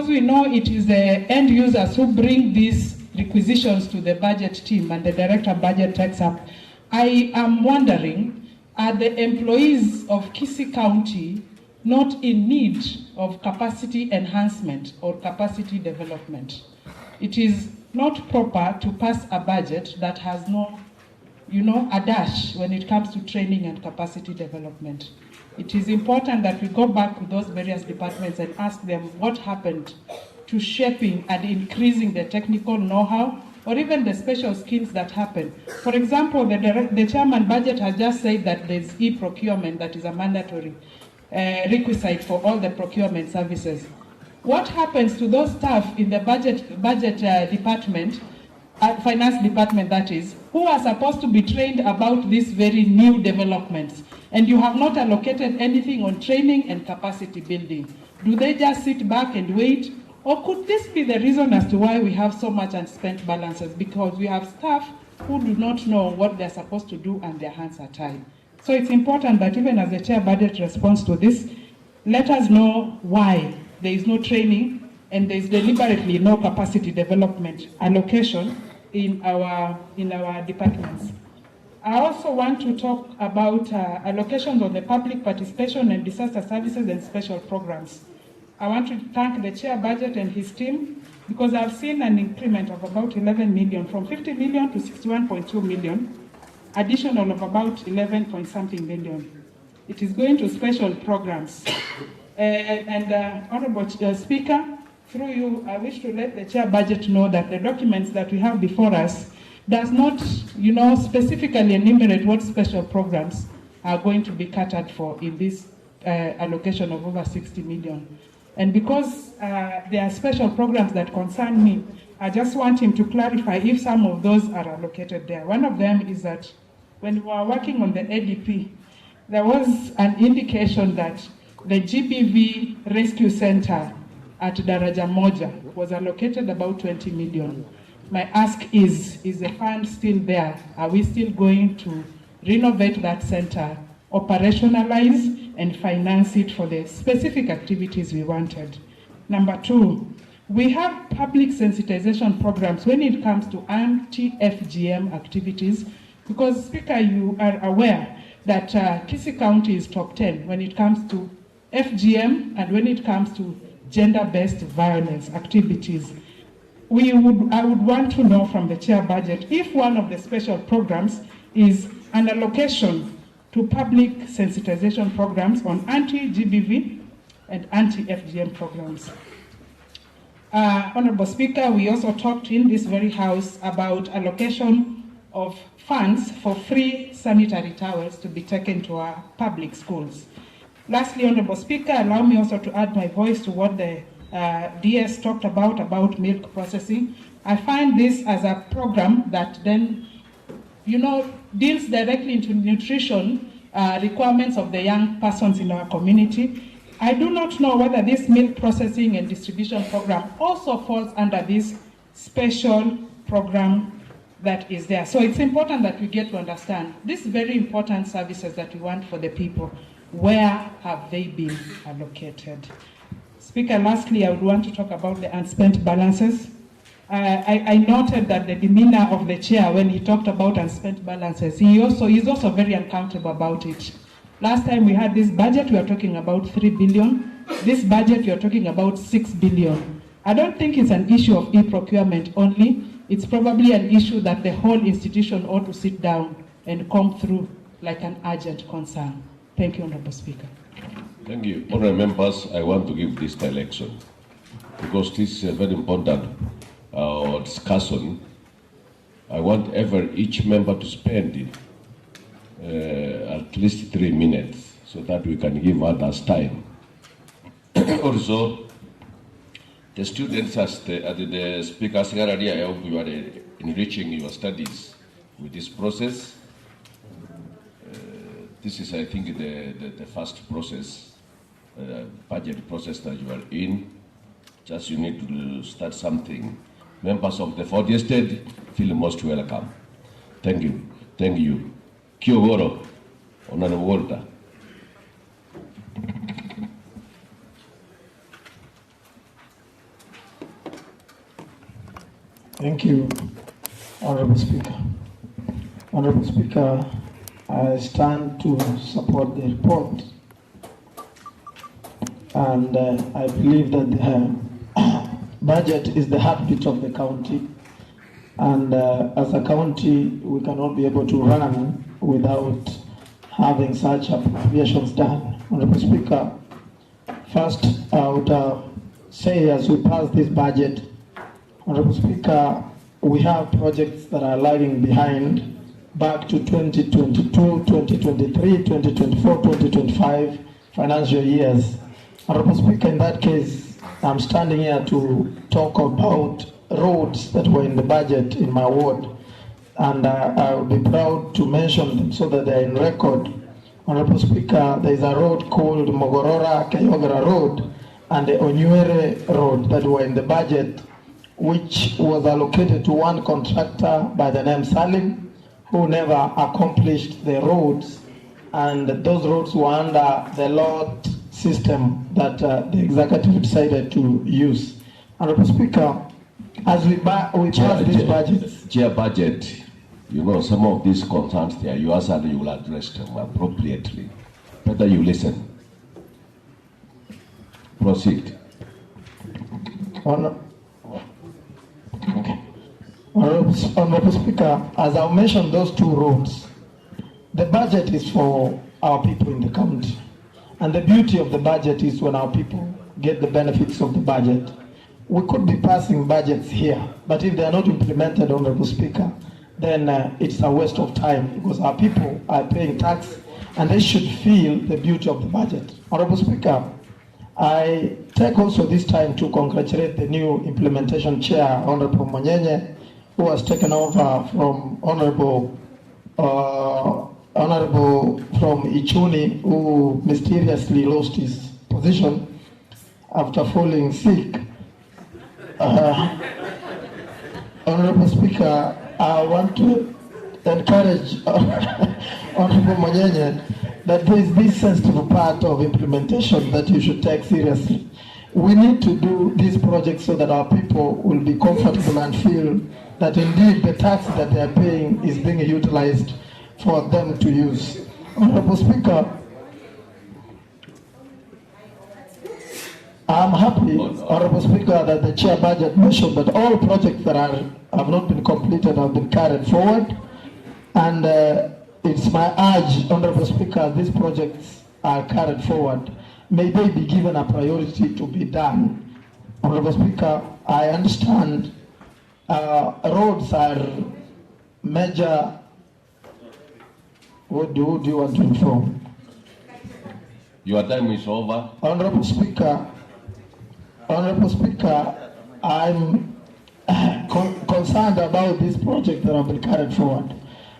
because we know it is the end users who bring these requisitions to the budget team and the director of budget takes up. I am wondering, are the employees of Kisii County not in need of capacity enhancement or capacity development? It is not proper to pass a budget that has no, a dash when it comes to training and capacity development. It is important that we go back to those various departments and ask them what happened to shaping and increasing the technical know-how or even the special skills that happen. For example, the chairman budget has just said that there's e-procurement that is a mandatory requisite for all the procurement services. What happens to those staff in the budget department, finance department that is, who are supposed to be trained about these very new developments, and you have not allocated anything on training and capacity building? Do they just sit back and wait? Or could this be the reason as to why we have so much unspent balances? Because we have staff who do not know what they're supposed to do and their hands are tied. So it's important that even as the chair budget responds to this, let us know why there is no training and there is deliberately no capacity development allocation in our departments. I also want to talk about allocations on the public participation and disaster services and special programs. I want to thank the chair budget and his team because I've seen an increment of about 11 million, from 50 million to 61.2 million, additional of about 11 point something million. It is going to special programs. Honorable Speaker, through you, I wish to let the chair budget know that the documents that we have before us does not, specifically enumerate what special programs are going to be catered for in this allocation of over 60 million. And because there are special programs that concern me, I just want him to clarify if some of those are allocated there. One of them is that when we were working on the ADP, there was an indication that the GBV Rescue Center at Daraja Moja was allocated about 20 million. My ask is the fund still there? Are we still going to renovate that center, operationalize and finance it for the specific activities we wanted? Number two, we have public sensitization programs when it comes to anti-FGM activities, because, Speaker, you are aware that Kisii County is top 10 when it comes to FGM and when it comes to gender-based violence activities. I would want to know from the chair budget if one of the special programs is an allocation to public sensitization programs on anti-GBV and anti-FGM programs. Honorable Speaker, we also talked in this very house about allocation of funds for free sanitary towels to be taken to our public schools. Lastly, Honorable Speaker, allow me also to add my voice to what the DS talked about milk processing. I find this as a program that then, deals directly into nutrition requirements of the young persons in our community. I do not know whether this milk processing and distribution program also falls under this special program that is there. So it's important that we get to understand these very important services that we want for the people. Where have they been allocated? Speaker, lastly, I would want to talk about the unspent balances. I noted that the demeanor of the chair when he talked about unspent balances, he's also very uncomfortable about it. Last time we had this budget, we are talking about 3 billion. This budget, we are talking about 6 billion. I don't think it's an issue of e-procurement only. It's probably an issue that the whole institution ought to sit down and come through like an urgent concern. Thank you, Honorable Speaker. Thank you. Honourable members, I want to give this direction because this is a very important discussion. I want each member to spend at least 3 minutes so that we can give others time. Also, the students, as the speaker said earlier, I hope you are enriching your studies with this process. This is, I think, the first process, budget process that you are in. Just you need to start something. Members of the 40th State feel most welcome. Thank you. Thank you. Kyogoro, Honorable Walter. Thank you, Honorable Speaker. Honorable Speaker, I stand to support the report, and I believe that the budget is the heartbeat of the county, and as a county we cannot be able to run without having such appropriations done. Honorable Speaker, first I would say, as we pass this budget, Honorable Speaker, we have projects that are lagging behind back to 2022, 2023, 2024, 2025 financial years. Honorable Speaker, in that case, I'm standing here to talk about roads that were in the budget in my ward, and I will be proud to mention them so that they're in record. Honorable Speaker, there is a road called Mogorora Kayogara Road and the Onyuere Road that were in the budget, which was allocated to one contractor by the name Salim, who never accomplished the roads, and those roads were under the lot system that the executive decided to use. Honorable Speaker, as we pass this budget. Chair, budget, you know, some of these concerns there, you ask and you will address them appropriately. Better you listen. Proceed. Honorable Speaker, as I mentioned those two roads, the budget is for our people in the county. And the beauty of the budget is when our people get the benefits of the budget. We could be passing budgets here, but if they are not implemented, Honorable Speaker, then it's a waste of time, because our people are paying tax and they should feel the beauty of the budget. Honorable Speaker, I take also this time to congratulate the new implementation chair, Honorable Monyenye, who has taken over from Honorable from Ichuni, who mysteriously lost his position after falling sick. Honorable Speaker, I want to encourage Honorable Monyenye that there is this sensitive part of implementation that you should take seriously. We need to do these projects so that our people will be comfortable and feel that indeed the tax that they are paying is being utilized for them to use. Honorable Speaker, I'm happy, Honorable Speaker, that the chair budget mentioned that all projects that have not been completed have been carried forward, and it's my urge, Honorable Speaker, these projects are carried forward. May they be given a priority to be done. Honorable Speaker, I understand roads are major. What do you want to inform? Your time is over. Honorable Speaker, I'm concerned about this project that have been carried forward.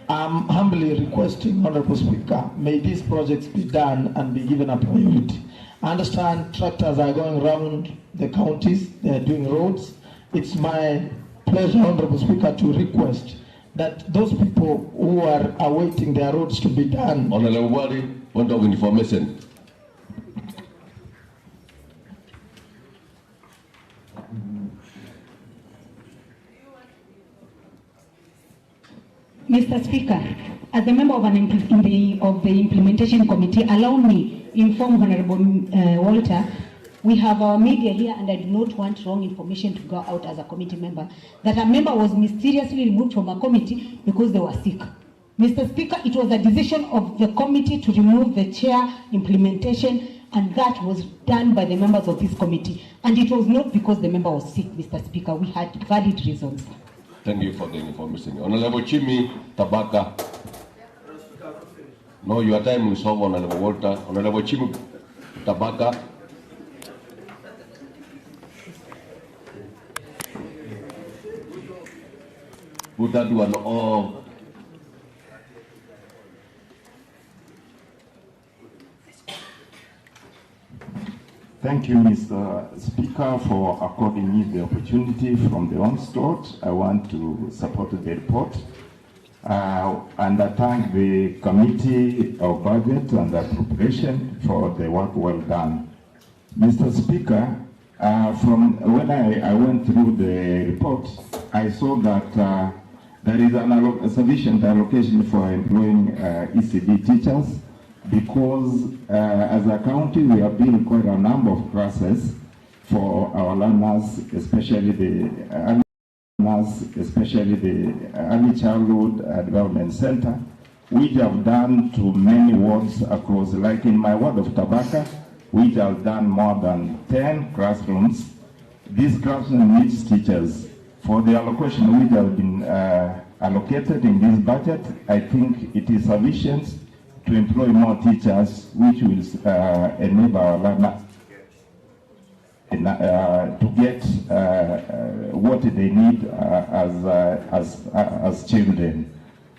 I'm humbly requesting, Honorable Speaker, may these projects be done and be given a priority. I understand tractors are going around the counties, they are doing roads. It's my pleasure, Honorable Speaker, to request that those people who are awaiting their roads to be done. Honorable Wari, point of information. Mr. Speaker, as a member of the Implementation Committee, allow me inform Honorable Walter, we have our media here, and I do not want wrong information to go out as a committee member, that a member was mysteriously removed from a committee because they were sick. Mr. Speaker, it was a decision of the committee to remove the chair implementation, and that was done by the members of this committee. And it was not because the member was sick, Mr. Speaker. We had valid reasons. Thank you for the information. Honorable Chimi Tabaka. No, your time is over, Honorable Walter. Honorable Chimi Tabaka. Put that one off. Thank you, Mr. Speaker, for according me the opportunity from the onslaught. I want to support the report and I thank the Committee of Budget and Appropriation for the work well done. Mr. Speaker, from when I went through the report, I saw that there is a sufficient allocation for employing ECD teachers, because as a county we have built quite a number of classes for our learners, especially the early childhood development center, which have done to many wards across, like in my ward of Tabaka, which have done more than 10 classrooms. These classrooms need teachers. For the allocation which have been allocated in this budget, I think it is sufficient to employ more teachers, which will enable our learners to get what they need as children.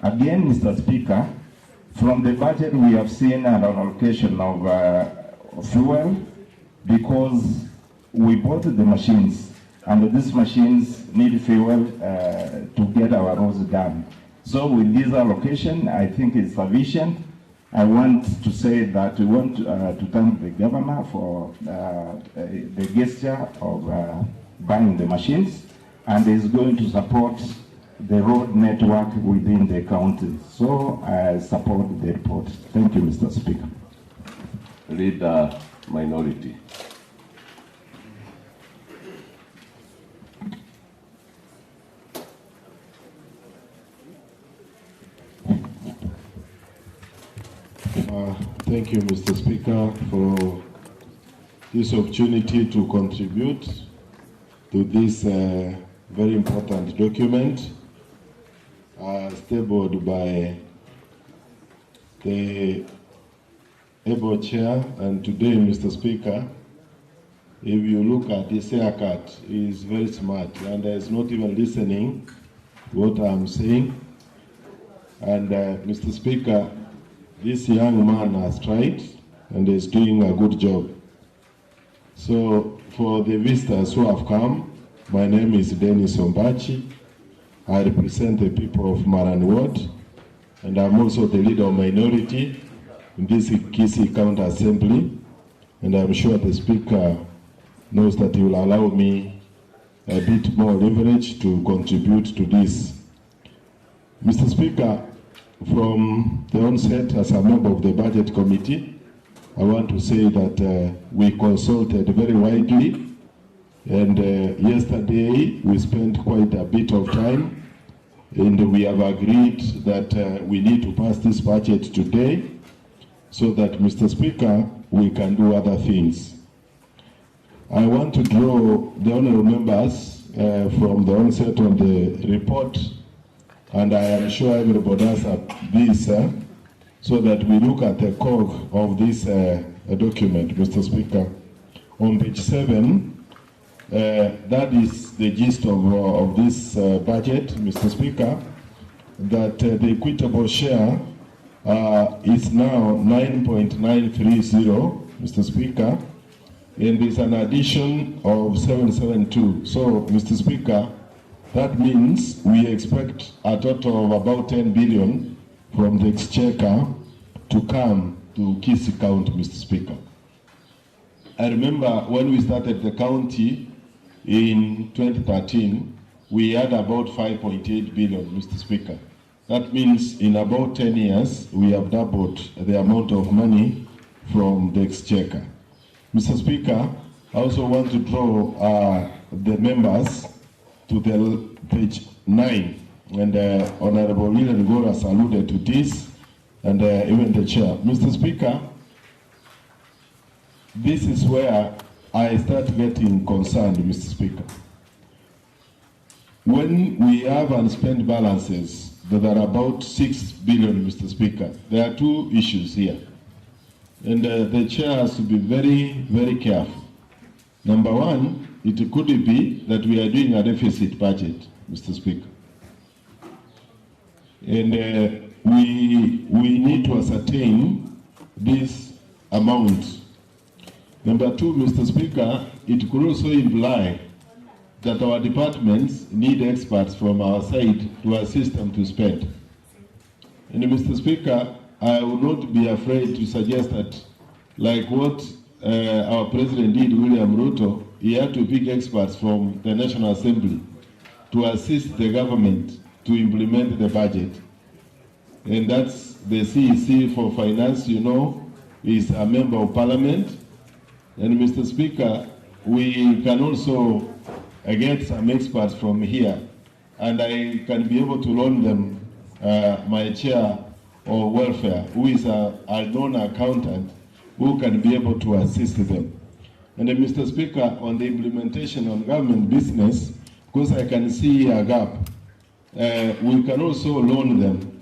Again, Mr. Speaker, from the budget we have seen an allocation of fuel, because we bought the machines, and these machines need fuel to get our roads done. So with this allocation, I think it's sufficient. I want to say that we want to thank the governor for the gesture of buying the machines, and is going to support the road network within the county. So I support the report. Thank you, Mr. Speaker. Leader Minority. Thank you, Mr. Speaker, for this opportunity to contribute to this very important document tabled by the able chair. And today, Mr. Speaker, if you look at this haircut, he is very smart and is not even listening to what I'm saying. And Mr. Speaker, this young man has tried and is doing a good job. So for the visitors who have come, my name is Dennis Ombachi. I represent the people of Maran Ward, and I'm also the leader of minority in this Kisii County Assembly. And I'm sure the Speaker knows that he will allow me a bit more leverage to contribute to this. Mr. Speaker, from the onset, as a member of the Budget Committee, I want to say that we consulted very widely, and yesterday we spent quite a bit of time, and we have agreed that we need to pass this budget today, so that, Mr. Speaker, we can do other things. I want to draw the honourable members from the onset of the report, and I am sure everybody has this, so that we look at the core of this document, Mr. Speaker. On page 7, that is the gist of this budget, Mr. Speaker, that the equitable share is now 9.930, Mr. Speaker, and there's an addition of 772. So, Mr. Speaker, that means we expect a total of about 10 billion from the exchequer to come to Kisii County, Mr. Speaker. I remember when we started the county in 2013, we had about 5.8 billion, Mr. Speaker. That means in about 10 years, we have doubled the amount of money from the exchequer. Mr. Speaker, I also want to draw the members to the page 9, and Honorable Lilian Ngoro has alluded to this, and even the chair. Mr. Speaker, this is where I start getting concerned, Mr. Speaker. When we have unspent balances that are about 6 billion, Mr. Speaker, there are two issues here, and the chair has to be very, very careful. Number one, it could be that we are doing a deficit budget, Mr. Speaker. And we need to ascertain this amount. Number two, Mr. Speaker, it could also imply that our departments need experts from our side to assist them to spend. And Mr. Speaker, I would not be afraid to suggest that, like what our president did, William Ruto, he had to pick experts from the National Assembly to assist the government to implement the budget. And that's the CEC for Finance, you know, is a member of parliament. And Mr. Speaker, we can also get some experts from here, and I can be able to loan them my chair of welfare, who is a known accountant, who can be able to assist them. And Mr. Speaker, on the implementation of government business, because I can see a gap, we can also loan them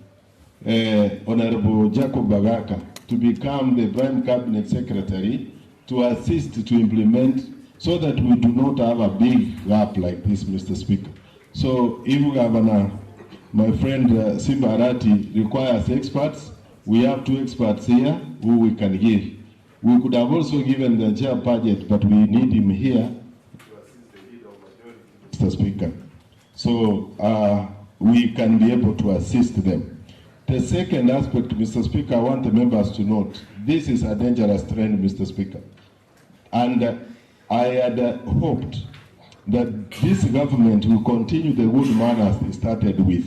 Honorable Jacob Bagaka to become the Prime Cabinet Secretary to assist to implement, so that we do not have a big gap like this, Mr. Speaker. So if Governor, my friend Simba Arati, requires experts, we have 2 experts here who we can give. We could have also given the chair budget, but we need him here to assist the leader of majority, Mr. Speaker. So we can be able to assist them. The second aspect, Mr. Speaker, I want the members to note, this is a dangerous trend, Mr. Speaker. And I had hoped that this government will continue the good manners they started with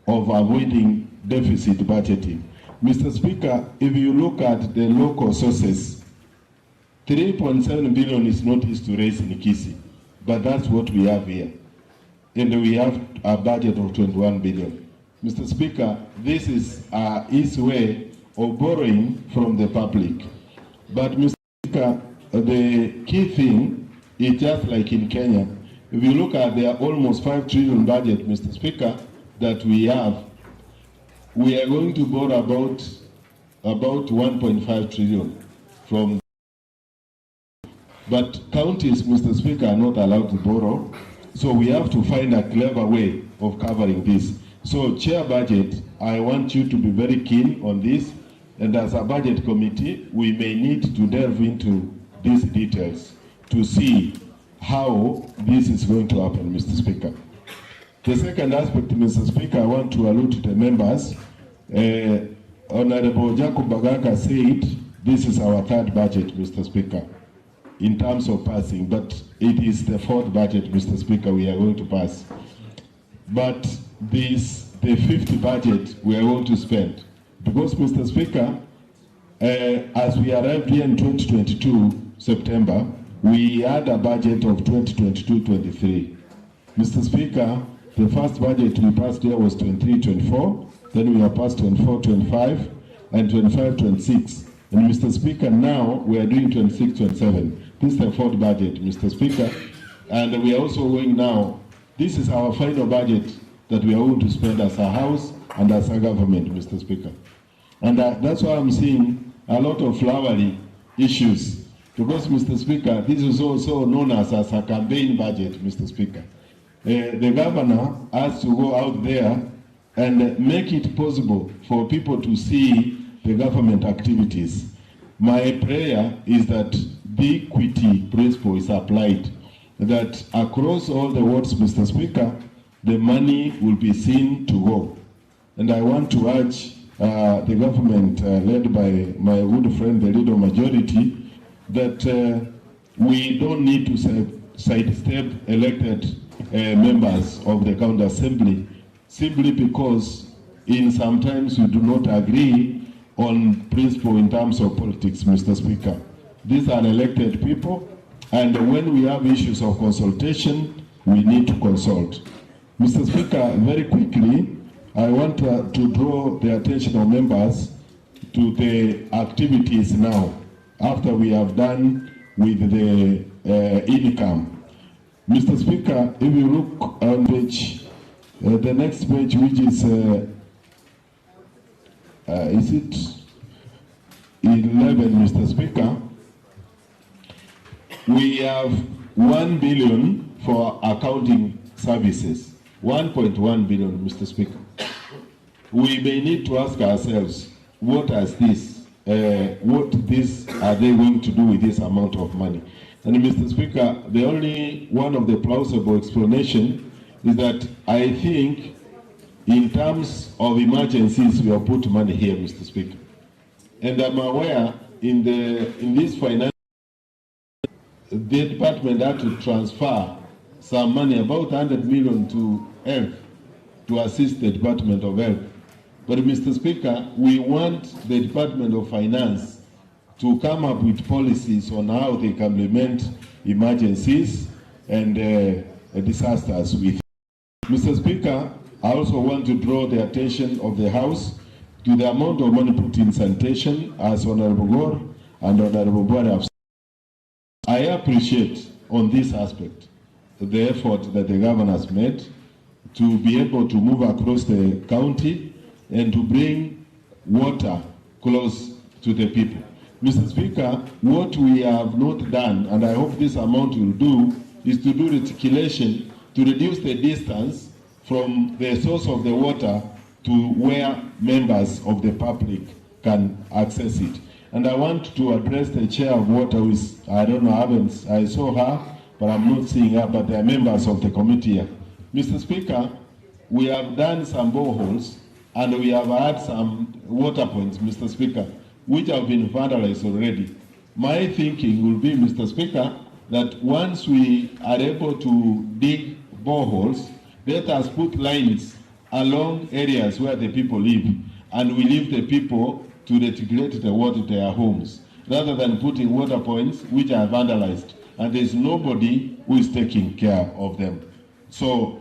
of avoiding deficit budgeting. Mr. Speaker, if you look at the local sources, 3.7 billion is not easy to raise in Kisii, but that's what we have here. And we have a budget of 21 billion. Mr. Speaker, this is a easy way of borrowing from the public. But Mr. Speaker, the key thing is just like in Kenya. If you look at the almost 5 trillion budget, Mr. Speaker, that we have, we are going to borrow about 1.5 trillion from. But counties, Mr. Speaker, are not allowed to borrow. So we have to find a clever way of covering this. So, Chair Budget, I want you to be very keen on this, and as a budget committee, we may need to delve into these details to see how this is going to happen, Mr. Speaker. The second aspect, Mr. Speaker, I want to allude to the members. Honorable Jacob Bagaka said this is our 3rd budget, Mr. Speaker, in terms of passing, but it is the 4th budget, Mr. Speaker, we are going to pass. But the 5th budget we are going to spend. Because, Mr. Speaker, as we arrived here in 2022, September, we had a budget of 2022-23. Mr. Speaker, the first budget we passed here was 23-24, then we have passed 24-25, and 25-26. And Mr. Speaker, now we are doing 26-27. This is the 4th budget, Mr. Speaker. And we are also going now, this is our final budget that we are going to spend as a House and as a government, Mr. Speaker. And that's why I'm seeing a lot of flowery issues. Because, Mr. Speaker, this is also known as a campaign budget, Mr. Speaker. The governor has to go out there and make it possible for people to see the government activities. My prayer is that the equity principle is applied, that across all the wards, Mr. Speaker, the money will be seen to go. And I want to urge the government led by my good friend, the leader majority, that we don't need to sidestep elected members of the county assembly simply because sometimes we do not agree on principle in terms of politics, Mr. Speaker. These are elected people, and when we have issues of consultation, we need to consult. Mr. Speaker, very quickly, I want to draw the attention of members to the activities now, after we have done with the income. Mr. Speaker, if you look on page, the next page, which is it 11, Mr. Speaker, we have 1 billion for accounting services, 1.1 billion, Mr. Speaker. We may need to ask ourselves, what is this? What are they going to do with this amount of money? And Mr. Speaker, the only one of the plausible explanation is that I think in terms of emergencies, we have put money here, Mr. Speaker. And I'm aware in this finance, the department had to transfer some money, about 100 million to health, to assist the Department of Health. But Mr. Speaker, we want the Department of Finance to come up with policies on how they can implement emergencies and disasters with. Mr. Speaker, I also want to draw the attention of the House to the amount of money put in sanitation, as Honorable Gore and Honorable Bware have said. I appreciate on this aspect the effort that the governor has made to be able to move across the county and to bring water close to the people. Mr. Speaker, what we have not done, and I hope this amount will do, is to do reticulation to reduce the distance from the source of the water to where members of the public can access it. And I want to address the chair of water, who is, I don't know, I saw her, but I'm not seeing her, but they are members of the committee here. Mr. Speaker, we have done some boreholes and we have had some water points, Mr. Speaker, which have been vandalized already. My thinking will be, Mr. Speaker, that once we are able to dig boreholes, let us put lines along areas where the people live, and we leave the people to reticulate the water to their homes, rather than putting water points which are vandalized, and there's nobody who is taking care of them. So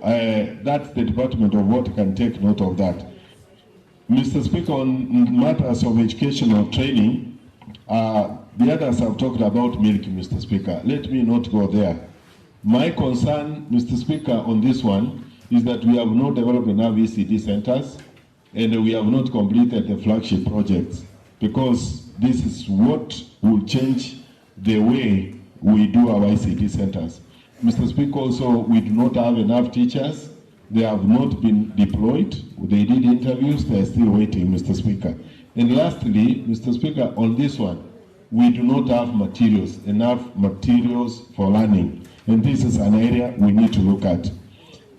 that's the Department of Water can take note of that. Mr. Speaker, on matters of educational training, the others have talked about milk, Mr. Speaker. Let me not go there. My concern, Mr. Speaker, on this one is that we have not developed enough ECD centers, and we have not completed the flagship projects, because this is what will change the way we do our ICT centers. Mr. Speaker, also, we do not have enough teachers. They have not been deployed. They did interviews. They are still waiting, Mr. Speaker. And lastly, Mr. Speaker, on this one, we do not have enough materials for learning. And this is an area we need to look at.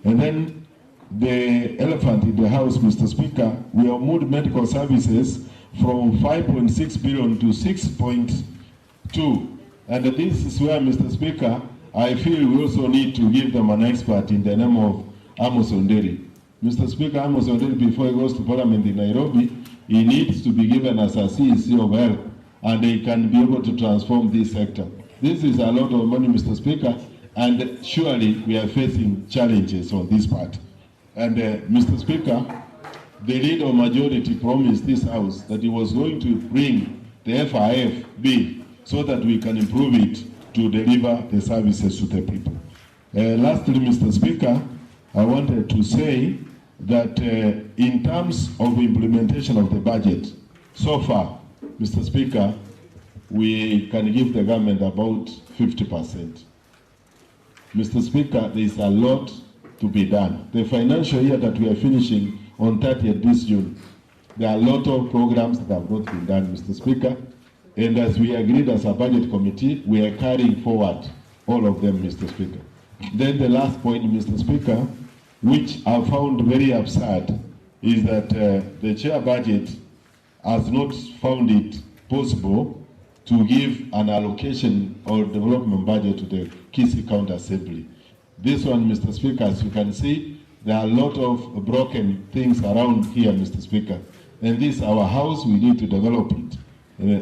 And then the elephant in the house, Mr. Speaker, we have moved medical services from 5.6 billion to 6.2. And this is where, Mr. Speaker, I feel we also need to give them an expert in the name of Amos Onderi. Mr. Speaker, Amos Onderi, before he goes to Parliament in Nairobi, he needs to be given as a CEC of health, and he can be able to transform this sector. This is a lot of money, Mr. Speaker, and surely we are facing challenges on this part. And Mr. Speaker, the leader majority promised this House that he was going to bring the FIF bill so that we can improve it to deliver the services to the people. Lastly, Mr. Speaker, I wanted to say that in terms of implementation of the budget, so far, Mr. Speaker, we can give the government about 50%. Mr. Speaker, there is a lot to be done. The financial year that we are finishing on 30th this June, there are a lot of programs that have not been done, Mr. Speaker. And as we agreed as a budget committee, we are carrying forward all of them, Mr. Speaker. Then the last point, Mr. Speaker, which I found very absurd, is that the chair budget has not found it possible to give an allocation or development budget to the Kisii County Assembly. This one, Mr. Speaker, as you can see, there are a lot of broken things around here, Mr. Speaker. And this, our house, we need to develop it.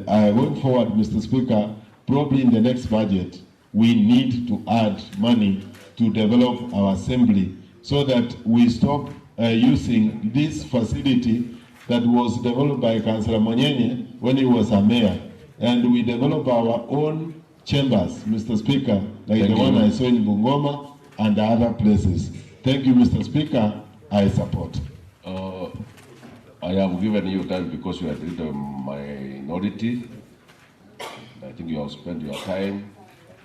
Going forward, Mr. Speaker, probably in the next budget, we need to add money to develop our assembly so that we stop using this facility that was developed by Councillor Monyenye when he was a mayor. And we develop our own chambers, Mr. Speaker, like the one I saw in Bungoma and other places. Thank you, Mr. Speaker. I support. I have given you time because you are the minority. I think you have spent your time.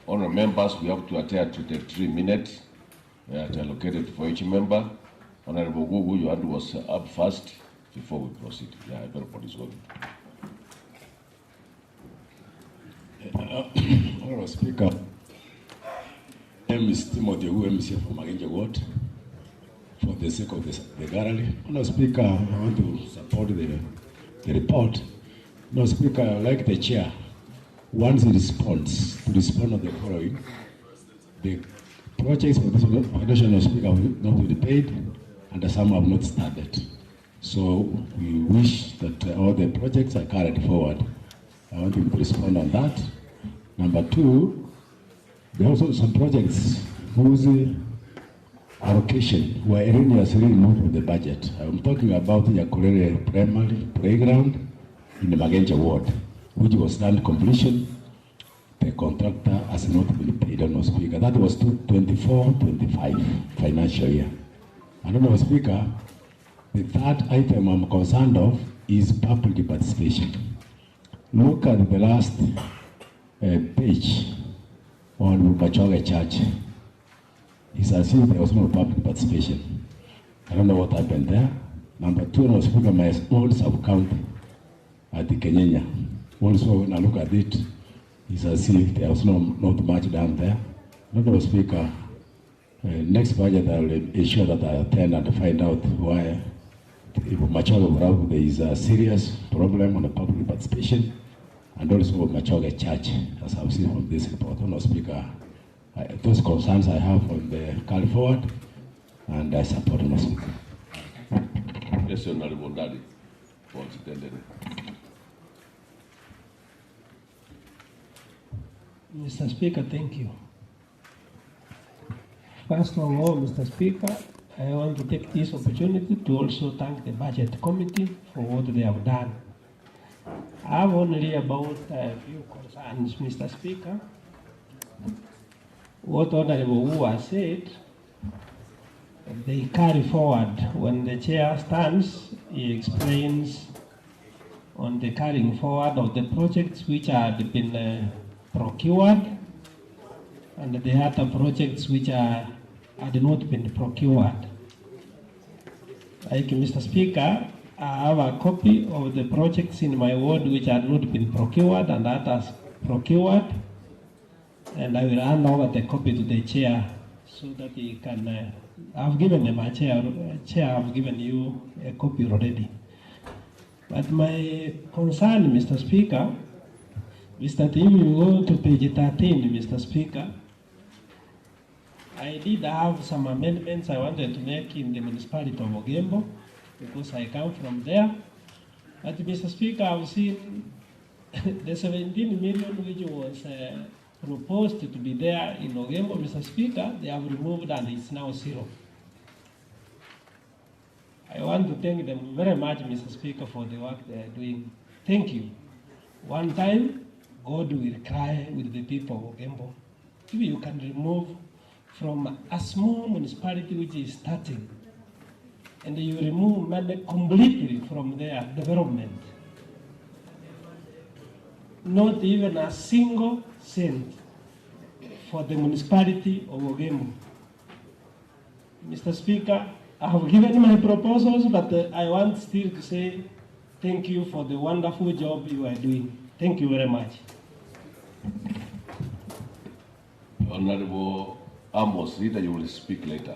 Honourable members, we have to adhere to the 3 minutes allocated for each member. Honourable Gugu, your hand was up first before we proceed. Yeah, everybody's going. Honourable Speaker, my name is Timothy UMC from Magenje Ward. For the sake of the gallery, Honourable Speaker, I want to support the report. Honourable Speaker, I like the chair. Once he responds, to respond on the following, the projects for this foundation of speaker have not been paid, and some have not started. So we wish that all the projects are carried forward. I want you to respond on that. Number two, there are also some projects whose allocation were erroneously removed from the budget. I'm talking about the Yakurere Primary Playground in the Magenja Ward, which was done completion. The contractor has not been paid, Honourable Speaker. That was 24-25 financial year. And Honourable Speaker, the third item I'm concerned of is public participation. Look at the last page on Bachoga Church. It's as if there was no public participation. I don't know what happened there. Number two, Honourable Speaker, my old sub-county at the Kenyanya. Also, when I look at it, it's as if there was not much done there. Honourable Speaker, next budget I will ensure that I attend and find out why there is a serious problem on the public participation, and also Machoga Church, as I've seen from this report. Honourable Speaker, those concerns I have on the carry forward, and I support Honourable Speaker. Yes, Honourable Daddy. Mr. Speaker, thank you. First of all, Mr. Speaker, I want to take this opportunity to also thank the Budget Committee for what they have done. I have only about a few concerns, Mr. Speaker. What Honorable Wu has said, they carry forward. When the chair stands, he explains on the carrying forward of the projects which had been procured, and the other projects which had not been procured. Like Mr. Speaker, I have a copy of the projects in my ward which had not been procured and others procured, and I will hand over the copy to the chair so that he can. I've given them a chair. I've given you a copy already. But my concern, Mr. Speaker, is that if you go to page 13, Mr. Speaker, I did have some amendments I wanted to make in the municipality of Ogembo, because I come from there. But Mr. Speaker, I've seen the 17 million which was proposed to be there in Ogembo, Mr. Speaker, they have removed and it's now zero. I want to thank them very much, Mr. Speaker, for the work they are doing. Thank you. One time, God will cry with the people of Ogembo. If you can remove from a small municipality which is starting, and you remove money completely from their development, not even a single cent for the municipality of Ogembo. Mr. Speaker, I have given my proposals, but I want still to say thank you for the wonderful job you are doing. Thank you very much. Honourable Amos, Rita, you will speak later.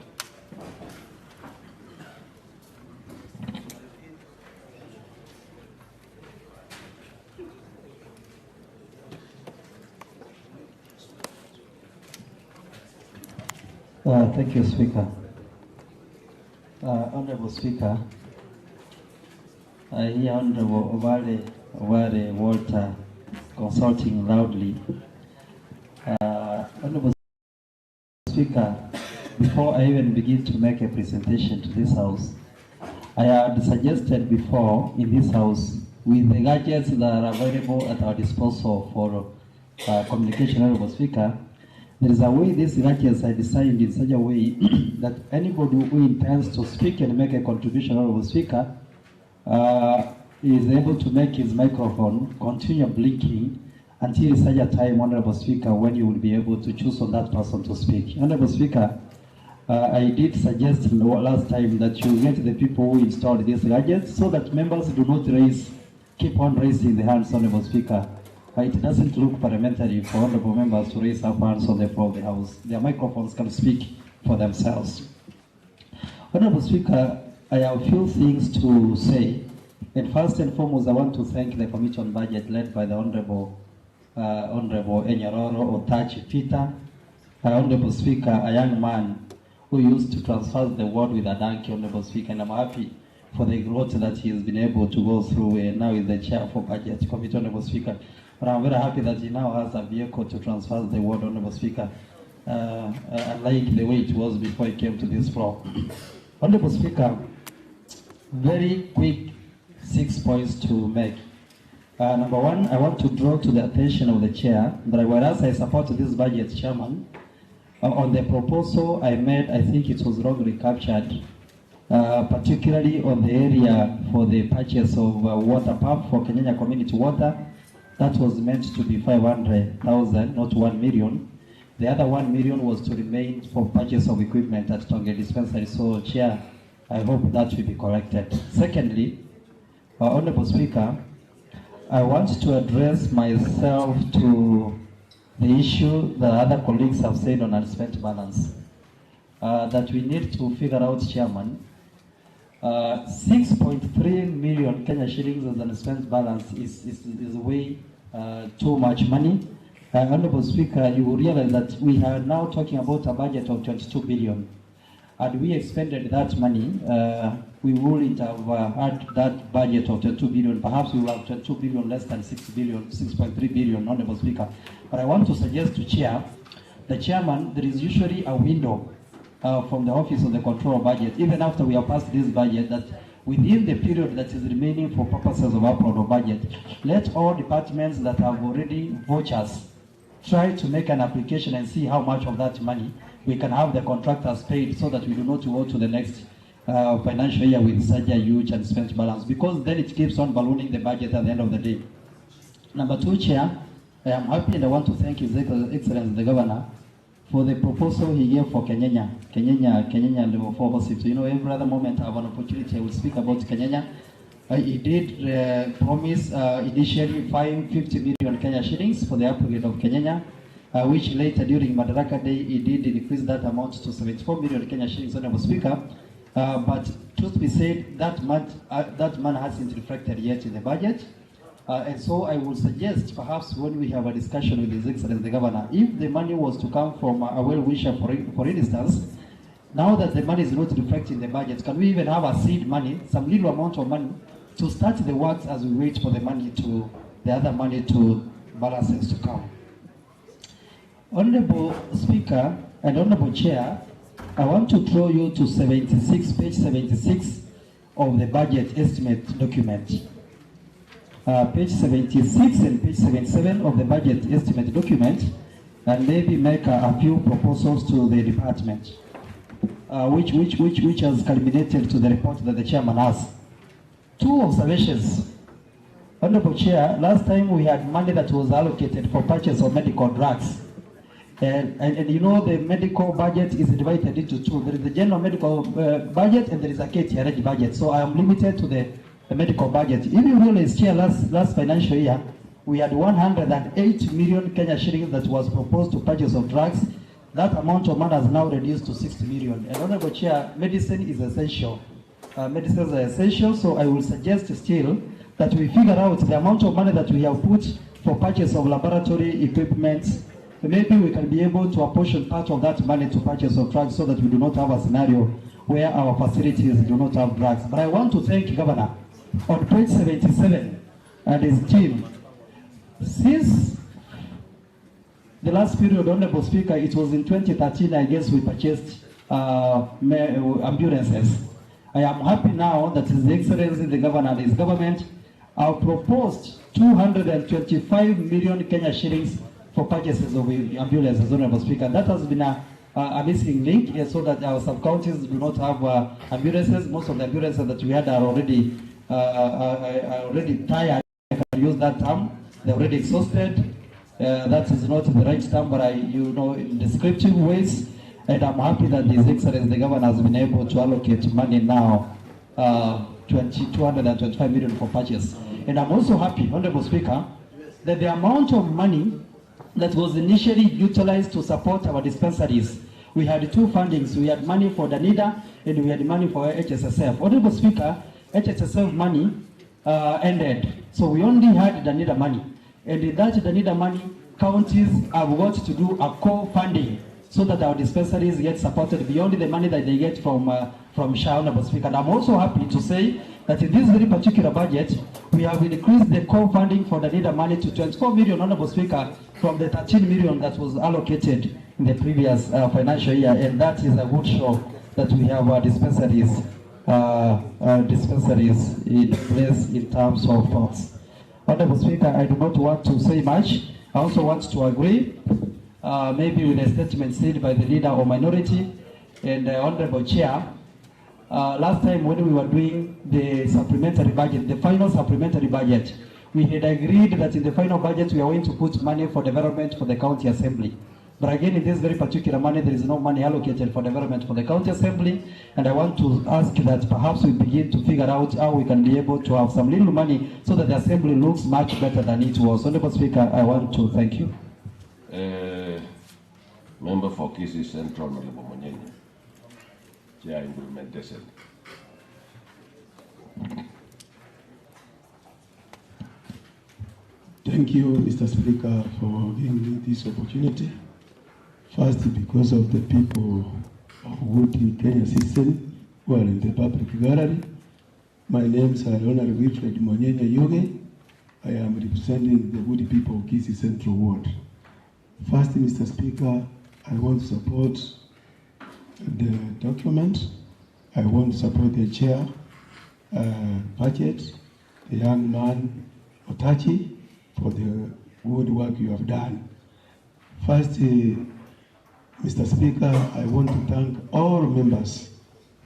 Thank you, Speaker. Honorable Speaker, I hear Honorable Obare Walter consulting loudly. Honorable Speaker, before I even begin to make a presentation to this House, I had suggested before in this House, with the gadgets that are available at our disposal for communication, Honorable Speaker, there is a way these gadgets are designed in such a way that anybody who intends to speak and make a contribution, Honorable Speaker, is able to make his microphone continue blinking until such a time, Honorable Speaker, when you will be able to choose on that person to speak. Honorable Speaker, I did suggest last time that you get the people who installed these gadgets so that members do not keep on raising the hands, Honorable Speaker. It doesn't look parliamentary for honorable members to raise up hands on the floor of the House. Their microphones can speak for themselves. Honorable Speaker, I have a few things to say. And first and foremost, I want to thank the Committee on Budget led by the Honorable Enyaroro Otachi Peter Honorable Speaker, a young man who used to transfer the word with a donkey, Honorable Speaker, and I'm happy for the growth that he has been able to go through, and now is the chair for Budget Committee, Honorable Speaker. But I'm very happy that he now has a vehicle to transfer the word, Honorable Speaker, unlike the way it was before he came to this floor. Honorable Speaker, very quick 6 points to make. Number one, I want to draw to the attention of the chair that whereas I support this budget, Chairman, on the proposal I made, I think it was wrongly captured, particularly on the area for the purchase of water pump for Kenyanya Community Water. That was meant to be 500,000, not 1 million. The other 1 million was to remain for purchase of equipment at Tonge Dispensary. So, Chair, I hope that will be corrected. Secondly, Honorable Speaker, I want to address myself to the issue that other colleagues have said on unspent balance. That we need to figure out, Chairman, 6.3 million Kenya shillings as an unspent balance is way too much money. Honorable Speaker, you will realize that we are now talking about a budget of 22 billion. Had we expended that money, we wouldn't have had that budget of 22 billion. Perhaps we will have 22 billion less than 6 billion, 6.3 billion, Honorable Speaker. But I want to suggest to Chair, the Chairman, there is usually a window from the Office of the Control Budget, even after we have passed this budget, that within the period that is remaining for purposes of upload of budget, let all departments that have already vouchers try to make an application and see how much of that money we can have the contractors paid, so that we do not go to the next financial year with such a huge and spent balance, because then it keeps on ballooning the budget at the end of the day. Number two, Chair, I am happy and I want to thank His Excellency the Governor for the proposal he gave for Kenyanya level 4 hospital. You know, every other moment I have an opportunity, I will speak about Kenyanya. He did promise initially 550 million Kenya shillings for the upgrade of Kenyanya, which later during Madaraka Day he did increase that amount to 74 million Kenya shillings, Honorable Speaker. But truth be said, that man hasn't reflected yet in the budget. And so I would suggest, perhaps when we have a discussion with His Excellency the Governor, if the money was to come from a well-wisher, for instance, now that the money is not reflecting the budget, can we even have a seed money, some little amount of money, to start the works as we wait for the money to, the other money to balances to come? Honorable Speaker and Honorable Chair, I want to throw you to page 76 of the budget estimate document. Page 76 and page 77 of the budget estimate document, and maybe make a few proposals to the department, which has culminated to the report that the chairman has. Two observations. Honorable Chair, last time we had money that was allocated for purchase of medical drugs. And you know, the medical budget is divided into two. There is the general medical budget and there is a KTRH budget. So I am limited to the medical budget. If you realize, Chair, last financial year, we had 108 million Kenya shillings that was proposed to purchase of drugs. That amount of money has now reduced to 60 million. And Honorable Chair, medicine is essential. Medicines are essential, so I will suggest still that we figure out the amount of money that we have put for purchase of laboratory equipment. Maybe we can be able to apportion part of that money to purchase of drugs, so that we do not have a scenario where our facilities do not have drugs. But I want to thank Governor on page 77 and his team. Since the last period, Honorable Speaker, it was in 2013, I guess, we purchased ambulances. I am happy now that His Excellency the Governor and his government have proposed 225 million Kenya shillings for purchases of ambulances, Honorable Speaker. That has been a missing link, so that our sub-counties do not have ambulances. Most of the ambulances that we had are already tired. I can use that term. They're already exhausted. That is not the right term, but in descriptive ways. And I'm happy that His Excellency the Governor has been able to allocate money now, 225 million for purchase. And I'm also happy, Honorable Speaker, that the amount of money that was initially utilized to support our dispensaries, we had two fundings. We had money for Danida and we had money for HSSF. Honorable Speaker, HSSF money ended, so we only had Danida money. And in that Danida money, counties have got to do a co-funding so that our dispensaries get supported beyond the money that they get from SHA, Honorable Speaker. And I'm also happy to say that in this very particular budget, we have increased the core funding for the NIDA money to 24 million, Honorable Speaker, from the 13 million that was allocated in the previous financial year, and that is a good show that we have dispensaries in place in terms of funds. Honorable Speaker, I do not want to say much. I also want to agree, maybe with a statement said by the leader or minority and Honorable Chair. Last time when we were doing the supplementary budget, the final supplementary budget, we had agreed that in the final budget we are going to put money for development for the county assembly. But again, in this very particular money, there is no money allocated for development for the county assembly. And I want to ask that perhaps we begin to figure out how we can be able to have some little money so that the assembly looks much better than it was. Honorable Speaker, I want to thank you. Member for Kisii Central, Honorable Monyenye. Chair implementation. Thank you, Mr. Speaker, for giving me this opportunity. First, because of the people of Wood Kenya system who are in the public gallery. My name is Honorable Wilfred Monyenye Yoge. I am representing the Wood people of Kisii Central Ward. First, Mr. Speaker, I want to support the document. I want to support the chair budget, the young man Otachi, for the good work you have done. First, Mr. Speaker, I want to thank all members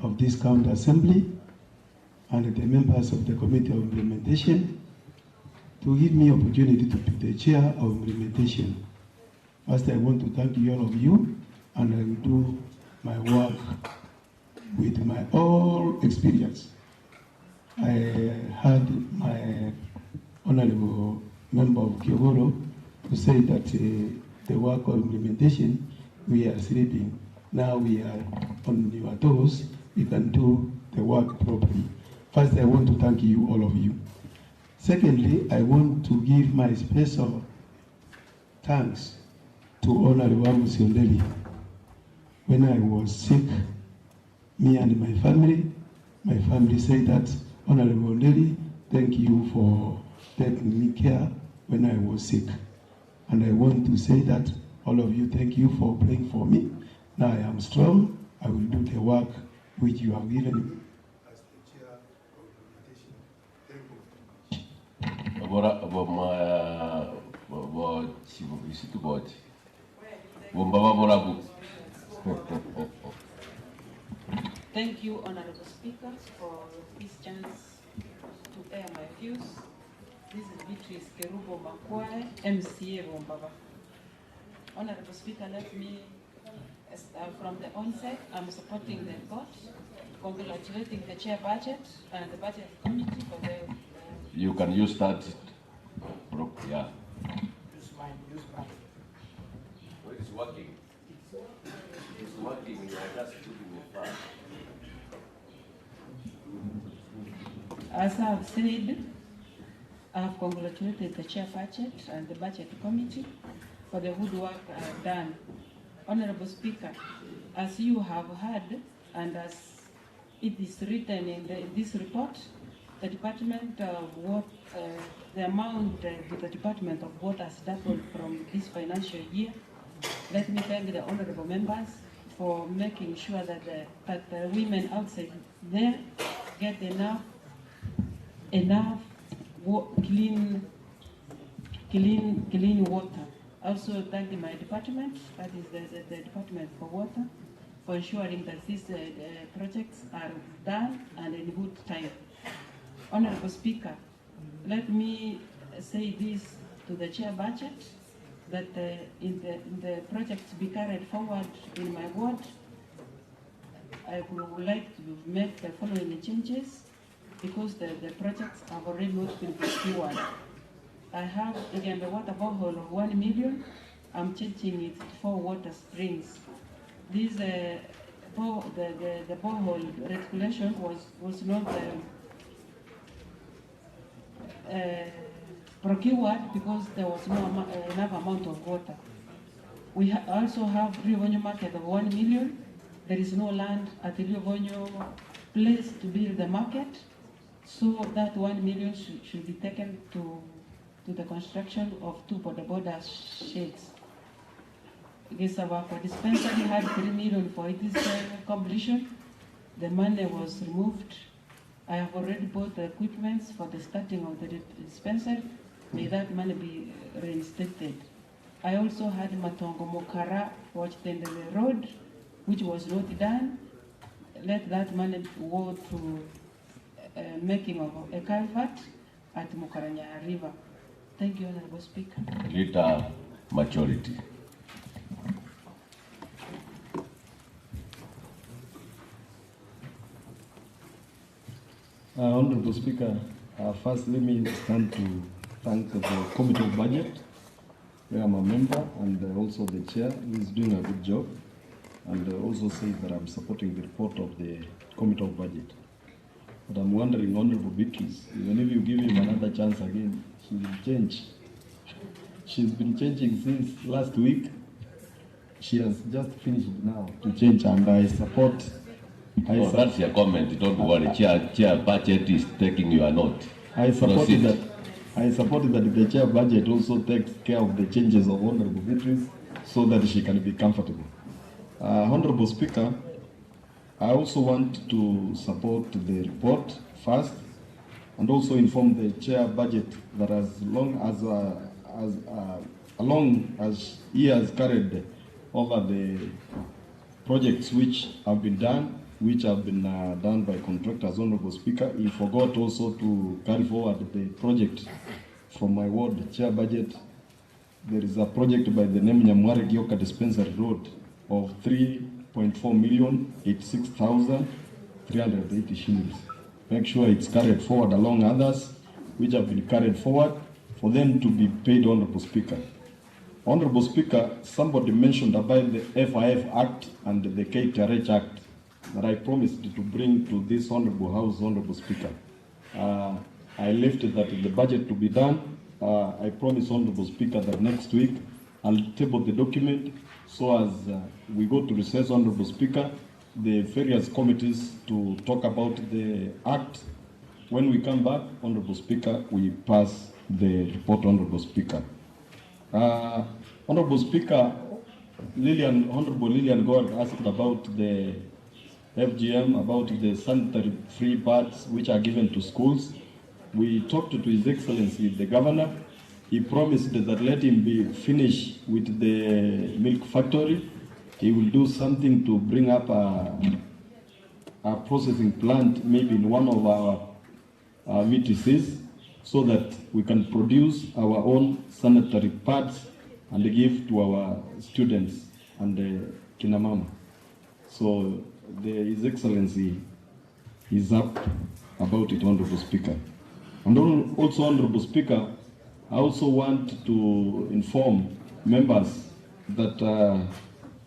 of this county assembly and the members of the Committee of Implementation to give me opportunity to be the chair of implementation. First, I want to thank you all of you, and I will do my work with my all experience. I had my honorable member of Kyogoro to say that the work of implementation, we are sleeping. Now we are on our toes. We can do the work properly. First, I want to thank you, all of you. Secondly, I want to give my special thanks to Honorable Musiondeli. When I was sick, me and my family said that, Honorable Ondeli, thank you for taking me care when I was sick. And I want to say that all of you, thank you for praying for me. Now I am strong. I will do the work which you have given me as the chair of implementation. Thank you. Thank you, Honorable Speaker, for this chance to air my views. This is Beatrice Kerubo Makwae, MCA Bombaba. Honorable Speaker, let me, from the onset, I'm supporting the report, congratulating the chair budget and the budget committee for the... You can use that, yeah. Use mine. Well, it's working. It's working, I just put in the file. As I have said, I have congratulated the chair budget and the budget committee for the good work done. Honorable Speaker, as you have heard and as it is written in this report, the Department of Water, the amount the Department of Water has doubled from this financial year. Let me thank the honorable members for making sure that the women outside there get enough clean water. Also thank my department, that is the Department for Water, for ensuring that these projects are done and in good time. Honorable Speaker, let me say this to the chair budget, that in the projects to be carried forward in my ward, I would like to make the following changes, because the projects have already not been procured. I have, again, the water borehole of 1 million. I'm changing it to 4 water springs. This, the borehole regulation was not procured because there was no enough amount of water. We also have Riovonyo market of 1 million. There is no land at the Riovonyo place to build the market, so that 1 million should be taken to the construction of 2 border sheds. Gisawako dispensary had 3 million for its completion. The money was removed. I have already bought the equipment for the starting of the dispensary. May that money be reinstated. I also had Matongo Mokara watched the road, which was not done. Let that money go to making of a culvert at Mokaranya River. Thank you, Honorable Speaker. Leader majority. Honorable Speaker, first let me stand to thank the Committee of Budget, where I'm a member, and also the Chair, who is doing a good job, and also say that I'm supporting the report of the Committee of Budget. But I'm wondering, Honorable Beatrice, even if you give him another chance again, she will change. She's been changing since last week. She has just finished now to change, and I support. That's your comment. Don't worry. Chair budget is taking your note. I supported that the chair budget also takes care of the changes of Honorable Beatrice so that she can be comfortable. Honorable Speaker, I also want to support the report first, and also inform the chair budget that as long as he has carried over the projects which have been done, done by contractors, Honorable Speaker, he forgot also to carry forward the project from my ward, chair budget. There is a project by the name Nyamware Gioka Dispensary Road of 3.4,086,380 shillings. Make sure it's carried forward along others which have been carried forward for them to be paid, Honorable Speaker. Honorable Speaker, somebody mentioned about the FIF Act and the KTRH Act that I promised to bring to this Honorable House, Honorable Speaker. I left that in the budget to be done. I promise, Honorable Speaker, that next week I'll table the document so as we go to recess, Honorable Speaker, the various committees to talk about the Act. When we come back, Honorable Speaker, we pass the report, Honorable Speaker. Honorable Speaker, Honorable Lillian Gore asked about the FGM, about the sanitary free pads which are given to schools. We talked to His Excellency the Governor. He promised that let him be finished with the milk factory. He will do something to bring up a processing plant, maybe in one of our VTCs, so that we can produce our own sanitary pads and give to our students and Kinamama. So His Excellency is up about it, Honorable Speaker. And also, Honorable Speaker, I also want to inform members that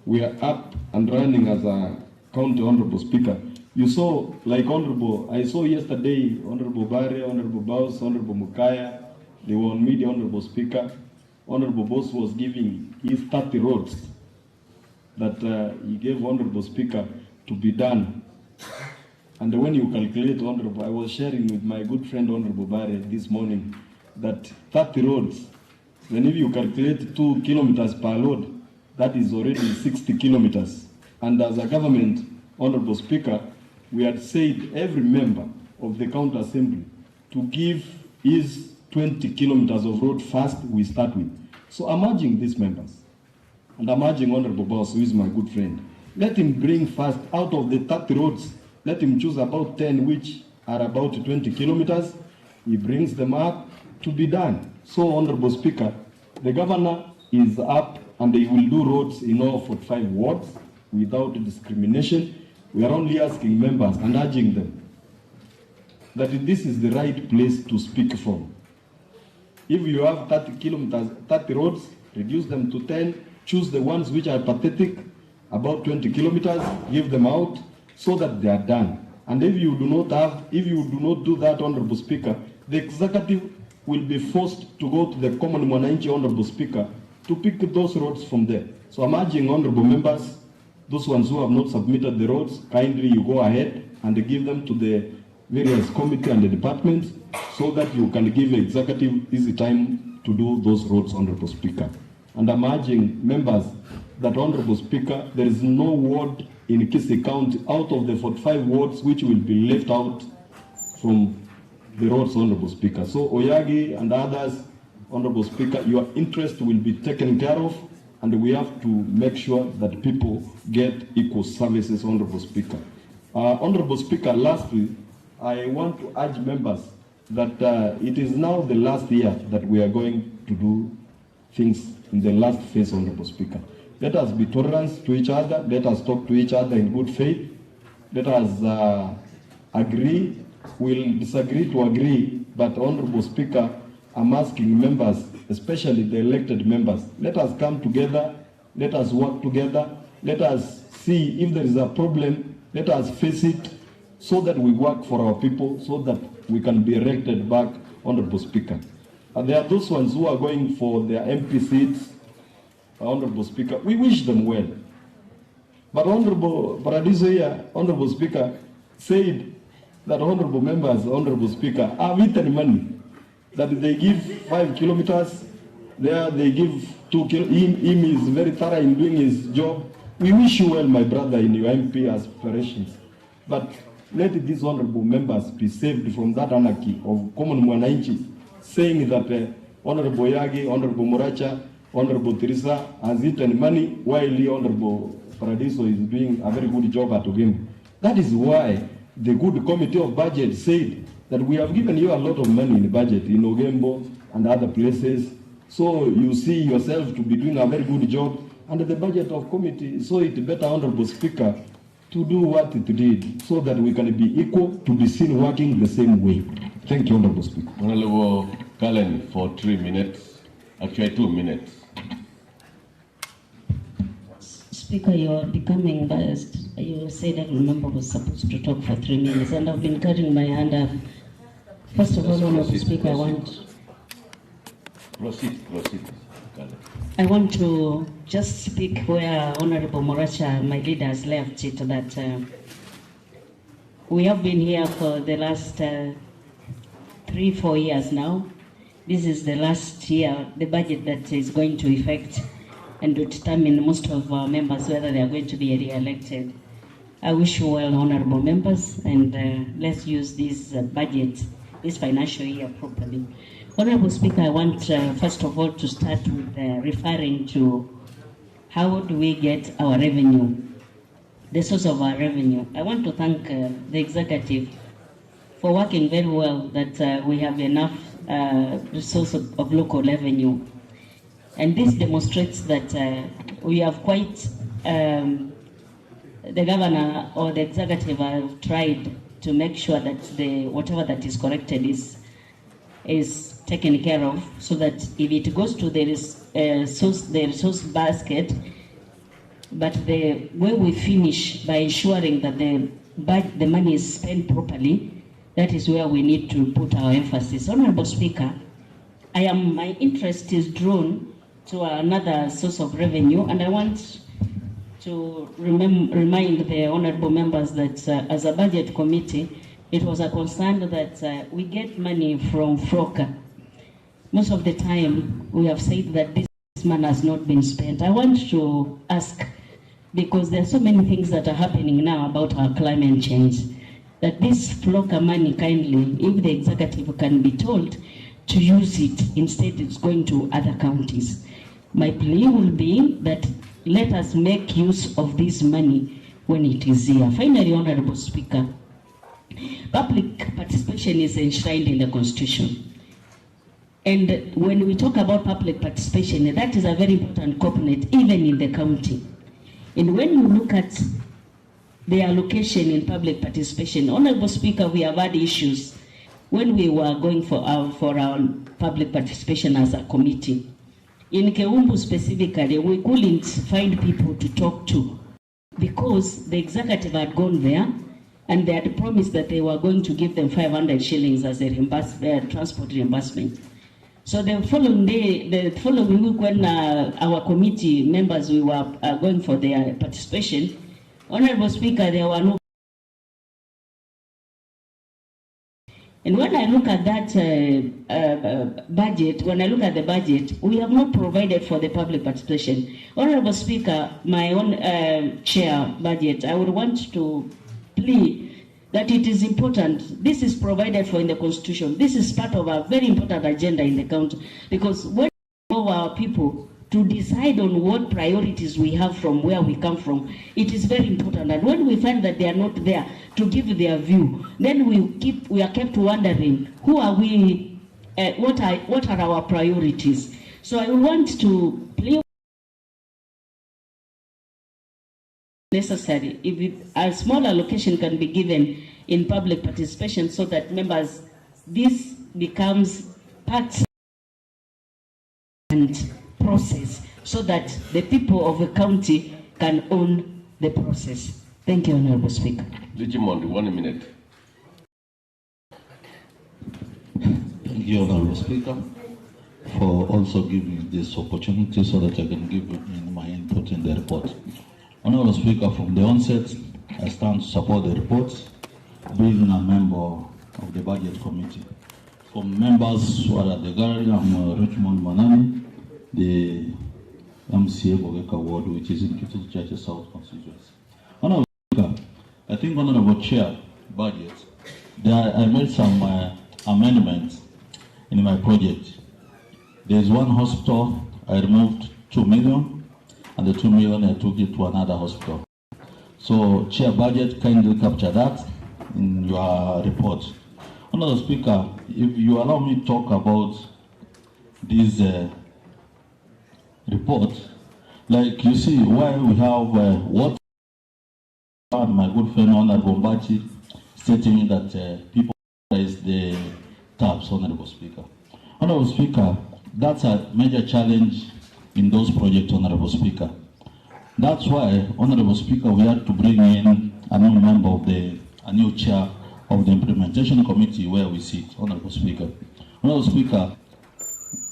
we are up and running as a county, Honorable Speaker. You saw, like I saw yesterday, Honorable Barre, Honorable Baus, Honorable Mukaya, they were on media, Honorable Speaker. Honorable Boss was giving his 30 roads that he gave Honorable Speaker to be done. And when you calculate, Honorable, I was sharing with my good friend Honorable Barre this morning that 30 roads, then if you calculate 2 kilometers per load, that is already 60 kilometers. And as a government, Honorable Speaker, we had said every member of the county assembly to give his 20 kilometers of road first we start with. So I'm urging these members, and I'm urging Honorable Boss, who is my good friend, let him bring first out of the 30 roads, let him choose about 10 which are about 20 kilometers. He brings them up to be done. So, Honorable Speaker, the governor is up and he will do roads in all 45 wards without discrimination. We are only asking members and urging them that this is the right place to speak from. If you have 30 kilometers, 30 roads, reduce them to 10, choose the ones which are pathetic, about 20 kilometers, give them out so that they are done. And if you do not do that, Honorable Speaker, the executive will be forced to go to the common Mwananchi, Honorable Speaker, to pick those roads from there. So I'm urging honorable members, those ones who have not submitted the roads, kindly you go ahead and give them to the various committee and the departments so that you can give executive easy time to do those roads, Honorable Speaker. And I'm urging members that, Honorable Speaker, there is no ward in Kisii County out of the 45 wards which will be left out from the roads, Honorable Speaker. So Oyagi and others, Honorable Speaker, your interest will be taken care of, and we have to make sure that people get equal services, Honorable Speaker. Honorable Speaker, lastly, I want to urge members that it is now the last year that we are going to do things in the last phase, Honorable Speaker. Let us be tolerant to each other. Let us talk to each other in good faith. Let us agree. We'll disagree to agree, but Honorable Speaker, I'm asking members, especially the elected members, let us come together, let us work together, let us see if there is a problem, let us face it so that we work for our people, so that we can be elected back, Honorable Speaker. And there are those ones who are going for their MP seats, Honorable Speaker. We wish them well. But Honorable Paradiso here, Honorable Speaker, said that honorable members, Honorable Speaker, have eaten money. That they give 5 kilometers, there they give 2 kilometers. Him is very thorough in doing his job. We wish you well, my brother, in your MP aspirations. But let these honorable members be saved from that anarchy of common mwananchi, saying that Honorable Yagi, Honorable Muracha, Honorable Teresa has eaten money while the Honorable Paradiso is doing a very good job at Ogem. That is why the good committee of budget said that we have given you a lot of money in the budget in Ogembo and other places. So you see yourself to be doing a very good job. And the budget of committee saw it better, Honorable Speaker, to do what it did so that we can be equal, to be seen working the same way. Thank you, Honorable Speaker. Honorable Cullen for 3 minutes, actually 2 minutes. Speaker, you're becoming biased. You said every member was supposed to talk for 3 minutes, and I've been carrying my hand up. First of all, Honorable Speaker, I want... Proceed. I want to just speak where Honorable Moracha, my leader, has left it, that we have been here for the last 3-4 years now. This is the last year, the budget that is going to effect and to determine most of our members whether they are going to be re-elected. I wish you well, honorable members, and let's use this budget, this financial year properly. Honorable Speaker, I want first of all to start with referring to how do we get our revenue, the source of our revenue. I want to thank the executive for working very well that we have enough resource of local revenue. And this demonstrates that we have quite, the governor or the executive have tried to make sure that whatever that is corrected is taken care of, so that if it goes to the resource basket, but the way we finish by ensuring that the money is spent properly, that is where we need to put our emphasis. Honorable Speaker, my interest is drawn to another source of revenue, and I want to remind the honorable members that as a budget committee, it was a concern that we get money from FROCA. Most of the time, we have said that this money has not been spent. I want to ask, because there are so many things that are happening now about our climate change, that this FROCA money, kindly, if the executive can be told to use it, instead it's going to other counties. My plea will be that let us make use of this money when it is here. Finally, Honorable Speaker, public participation is enshrined in the Constitution. And when we talk about public participation, that is a very important component, even in the county. And when you look at the allocation in public participation, Honorable Speaker, we have had issues when we were going for our public participation as a committee. In Keumbu specifically, we couldn't find people to talk to because the executive had gone there and they had promised that they were going to give them 500 shillings as a transport reimbursement. So the following day, the following week, when our committee members we were going for their participation, Honorable Speaker, there were no. And when I look at that budget, when I look at the budget, we have not provided for the public participation. Honorable Speaker, my own chair budget, I would want to plea that it is important. This is provided for in the Constitution. This is part of a very important agenda in the county, because when we allow our people to decide on what priorities we have from where we come from, it is very important. And when we find that they are not there to give their view, then we are kept wondering, who are we, what are our priorities? So I want to plea necessary if a small allocation can be given in public participation, so that members, this becomes part and process, so that the people of the county can own the process. Thank you, Honorable Speaker. Digimond, 1 minute. Thank you, Honorable Speaker, for also giving me this opportunity so that I can give my input in the report. Honorable Speaker, from the onset, I stand to support the report, being a member of the Budget Committee. For members who are at the gallery, I'm Richmond Manani, the MCA Bogeka Ward, which is in Kisii Church South constituency. Honorable Speaker, I think Honorable Chair, budget, I made some amendments in my project. There is one hospital, I removed 2 million, and the 2 million I took it to another hospital. So, Chair, budget, kindly capture that in your report. Honorable Speaker, if you allow me to talk about this report, like you see, why we have what my good friend Honorable Mbachi stating that people raise the taps, Honorable Speaker. Honorable Speaker, that's a major challenge in those projects, Honorable Speaker. That's why, Honorable Speaker, we had to bring in a new member of a new chair of the implementation committee where we sit, Honorable Speaker. Honorable Speaker,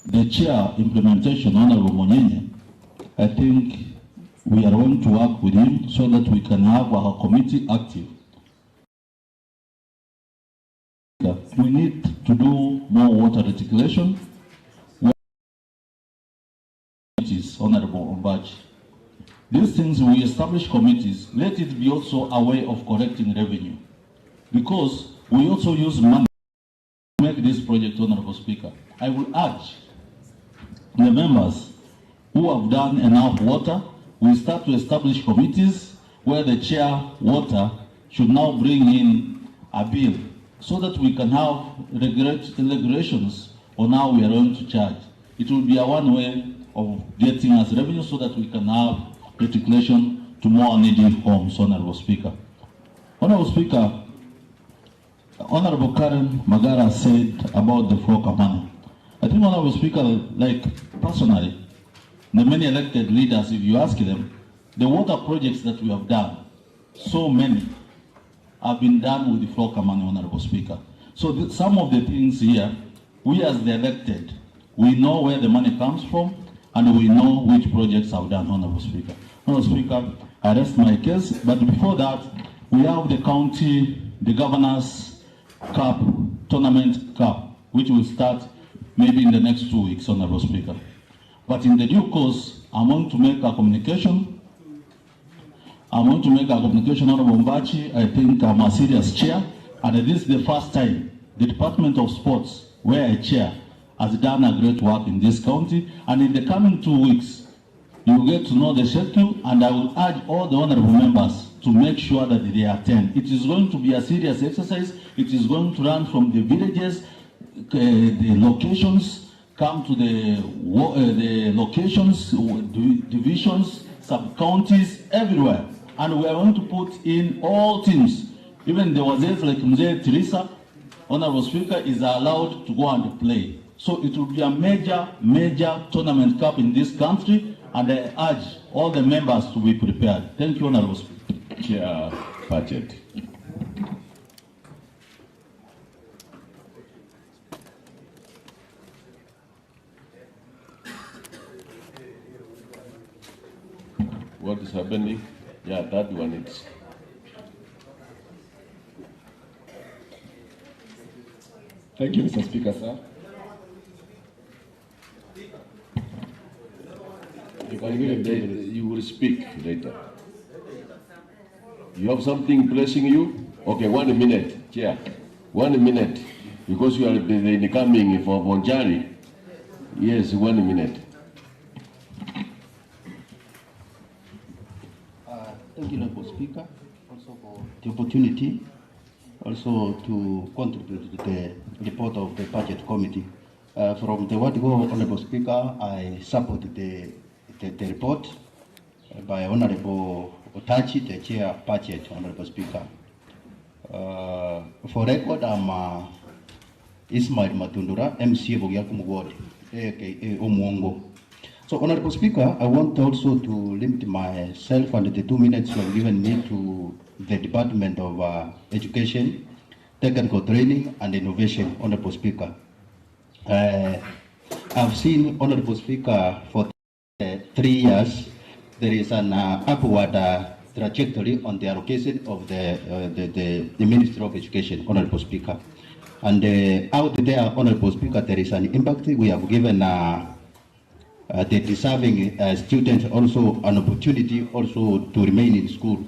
the chair implementation, Honorable Monyenye, I think we are going to work with him so that we can have our committee active. We need to do more water reticulation. Honorable Ombachi. These things, we establish committees, let it be also a way of collecting revenue. Because we also use money to make this project, Honorable Speaker. I will urge the members who have done enough water, we start to establish committees where the chair water should now bring in a bill so that we can have regulations on how we are going to charge. It will be a one way of getting us revenue so that we can have reticulation to more needy homes, Honorable Speaker. Honorable Speaker, Honorable Karen Magara said about the FOCA money. I think, Honorable Speaker, like personally, the many elected leaders, if you ask them, the water projects that we have done, so many have been done with the FOCA money, Honorable Speaker. So some of the things here, we as the elected, we know where the money comes from, and we know which projects have done, Honorable Speaker. Honorable Speaker, I rest my case, but before that, we have the county, the Governor's Cup, Tournament Cup, which will start maybe in the next 2 weeks, Honorable Speaker. But in the due course, I'm going to make a communication. Honorable Mbachi. I think I'm a serious chair, and this is the first time the Department of Sports, where I chair, has done a great work in this county, and in the coming 2 weeks, you will get to know the schedule, and I will urge all the honorable members to make sure that they attend. It is going to be a serious exercise. It is going to run from the villages, the locations, come to the locations, divisions, sub-counties, everywhere. And we are going to put in all teams. Even the wazir like Mzee Teresa, Honorable Speaker, is allowed to go and play. So it will be a major tournament cup in this country, and I urge all the members to be prepared. Thank you, Honorable Speaker. Chair, budget. what is happening. Yeah, that one it's. Thank you, Mr. Speaker, sir. You will speak later. You have something pressing you? Okay, 1 minute, Chair. 1 minute, because you are the incoming for Bonjari. Yes, 1 minute. Thank you, Honorable Speaker, also for the opportunity also to contribute to the report of the Budget Committee. From the word go, Honorable Speaker, I support the report by Honorable Otachi, the Chair Budget, Honorable Speaker. For record, I'm Ismail Matundura, MCA Bogiakum Ward, aka Omuongo. So, Honorable Speaker, I want also to limit myself and the 2 minutes you have given me to the Department of Education, Technical Training and Innovation, Honorable Speaker. I've seen, Honorable Speaker, for 3 years, there is an upward trajectory on the allocation of the Ministry of Education, Honorable Speaker. And out there, Honorable Speaker, there is an impact. We have given the deserving students also an opportunity also to remain in school.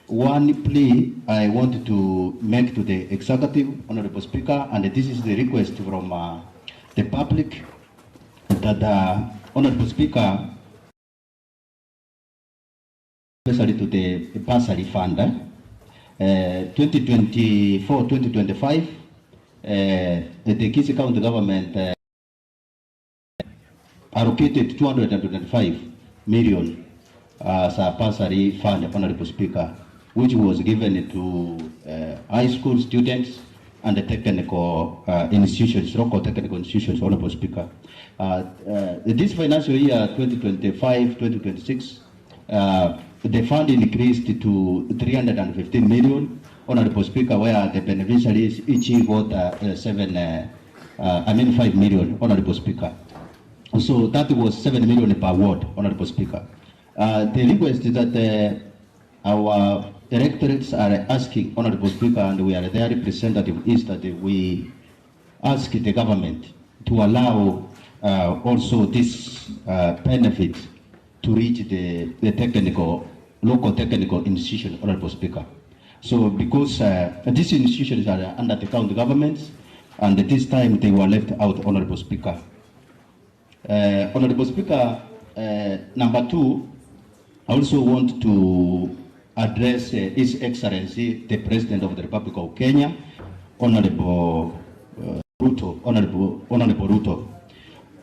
One plea I want to make to the executive, Honorable Speaker, and this is the request from the public, that Honorable Speaker, especially to the bursary fund, 2024-2025, the Kisii County government allocated 225 million as a bursary fund, Honorable Speaker, which was given to high school students and the technical institutions, local technical institutions, Honorable Speaker. This financial year, 2025-2026, the fund increased to 315 million, Honorable Speaker, where the beneficiaries each got 5 million, Honorable Speaker. So that was 7 million per ward, Honorable Speaker. The request is that our directorates are asking, Honorable Speaker, and we are their representative, is that we ask the government to allow also this benefit to reach the technical, local technical institution, Honorable Speaker. So because these institutions are under the county governments, and this time they were left out, Honorable Speaker. Honorable Speaker, number 2, I also want to address His Excellency, the President of the Republic of Kenya, Honorable Ruto, Honorable Ruto.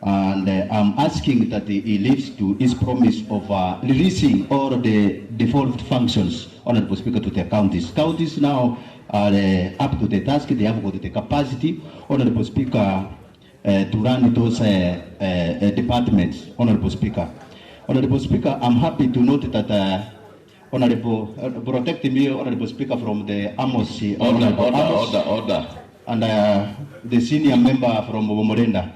And I'm asking that he lives to his promise of releasing all the devolved functions, Honorable Speaker, to the counties. Counties now are up to the task. They have got the capacity, Honorable Speaker, to run those departments, Honorable Speaker. Honorable Speaker, I'm happy to note that Honorable, protect me, Honorable Speaker, from the Amos. Order. And the senior member from Omorenda.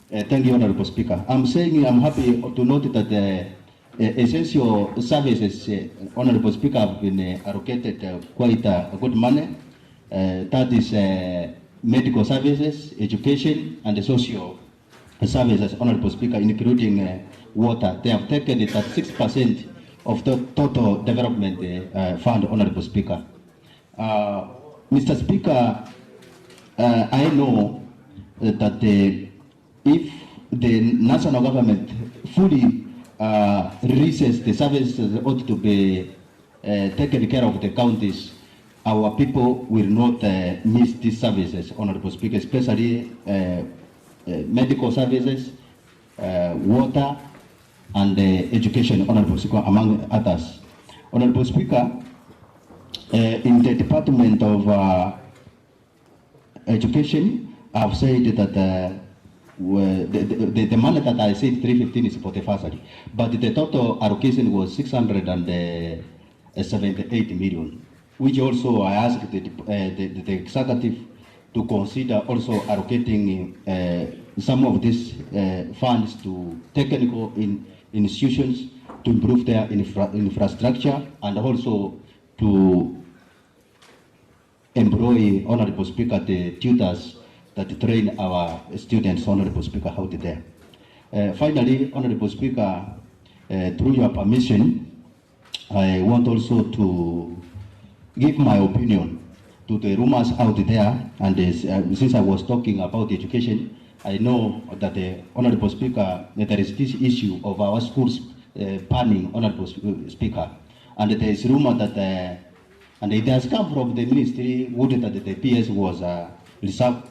Thank you, Honorable Speaker. I'm saying I'm happy to note that the essential services, Honorable Speaker, have been allocated quite a good money. That is medical services, education, and the social services, Honorable Speaker, including water. They have taken it at 6% of the total development fund, Honorable Speaker. Mr. Speaker, I know that if the national government fully releases the services that ought to be taken care of the counties, our people will not miss these services, Honorable Speaker, especially medical services, water, and education, Honorable Speaker, among others. Honorable Speaker, in the Department of Education, I've said that the money that I said 315 is for the bursary, but the total allocation was 678 million, which also I asked the executive to consider also allocating some of these funds to technical institutions to improve their infrastructure and also to employ, Honorable Speaker, the tutors that train our students, Honorable Speaker, out there. Finally, Honorable Speaker, through your permission, I want also to give my opinion to the rumors out there. And since I was talking about education, I know that the Honorable Speaker, there is this issue of our schools banning, Honorable Speaker. And there is rumor that, and it has come from the ministry, that the PS was reserved,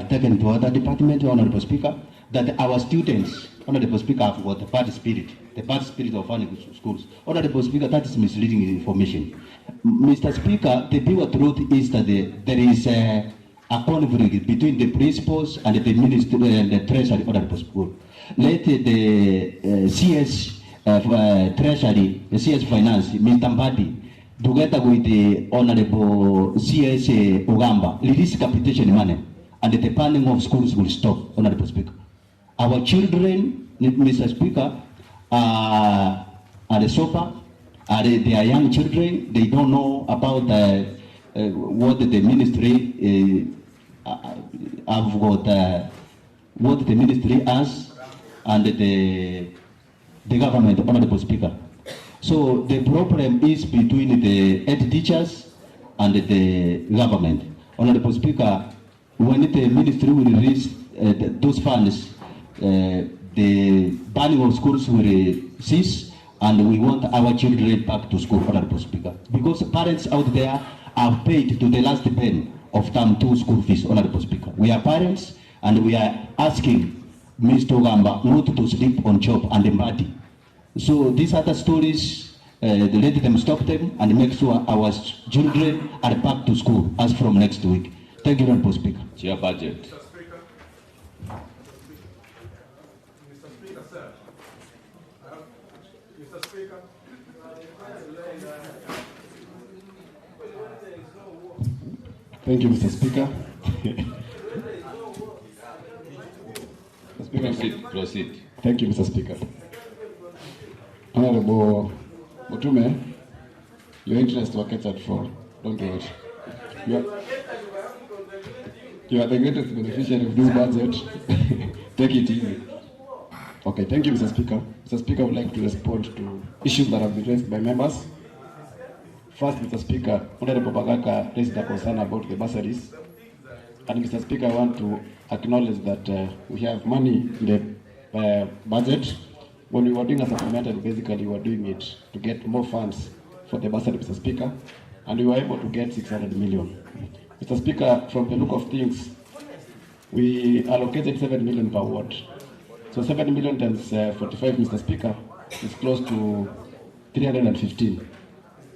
taken to other department, Honorable Speaker, that our students, Honorable Speaker, have got the bad spirit of funding schools. Honorable Speaker, that is misleading information. Mr. Speaker, the pure truth is that there is a conflict between the principals and the ministry and the treasury, Honorable Speaker. Let the CS Treasury, the CS Finance, Mr. Mbadi, together with the Honorable CS Ogamba, release capitation money, and the planning of schools will stop, Honorable Speaker. Our children, Mr. Speaker, are the sober, they are young children, they don't know about what the ministry have got, what the ministry has, and the government, Honorable Speaker. So the problem is between the head teachers and the government. Honorable Speaker, when the ministry will release those funds, the banning of schools will cease, and we want our children back to school, Honorable Speaker. Because parents out there have paid to the last penny of term 2 school fees, Honorable Speaker. We are parents, and we are asking Mr. Gamba not to sleep on job and embody. So these other stories, let them stop them and make sure our children are back to school as from next week. Thank you, Honorable Speaker. Chair budget. Thank you, Mr. Speaker. Proceed. Thank you, Mr. Speaker. Honorable Mutume, your interest were catered for. Don't worry. You are the greatest beneficiary of this budget. Take it easy. Okay, thank you, Mr. Speaker. Mr. Speaker, I would like to respond to issues that have been raised by members. First, Mr. Speaker, Honorable Bagaka raised a concern about the bursaries. And Mr. Speaker, I want to acknowledge that we have money in the budget. When we were doing a supplementary, basically we were doing it to get more funds for the bursary, Mr. Speaker, and we were able to get 600 million. Mr. Speaker, from the look of things, we allocated 7 million per ward. So 7 million times 45, Mr. Speaker, is close to 315.